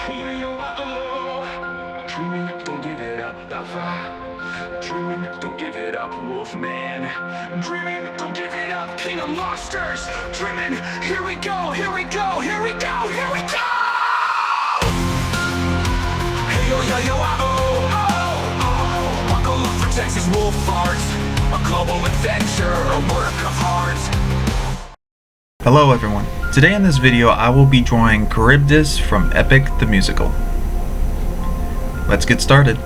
Dreaming, don't give it up, dreaming, don't give it up, Wolfman. Dreaming, don't give it up, King of Monsters. Dreaming, here we go, here we go, here we go, here we go. Hey yo yo yo oh oh oh. Buckle up for TexasWolfArt, a global adventure, a work of art. Hello everyone. Today in this video I will be drawing Charybdis from Epic the Musical. Let's get started.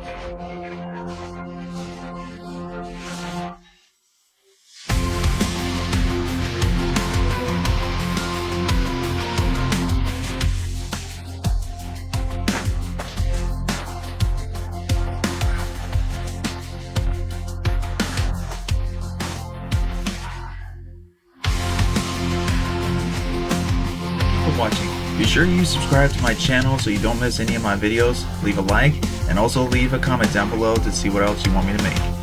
For watching. Be sure you subscribe to my channel so you don't miss any of my videos, leave a like, and also leave a comment down below to see what else you want me to make.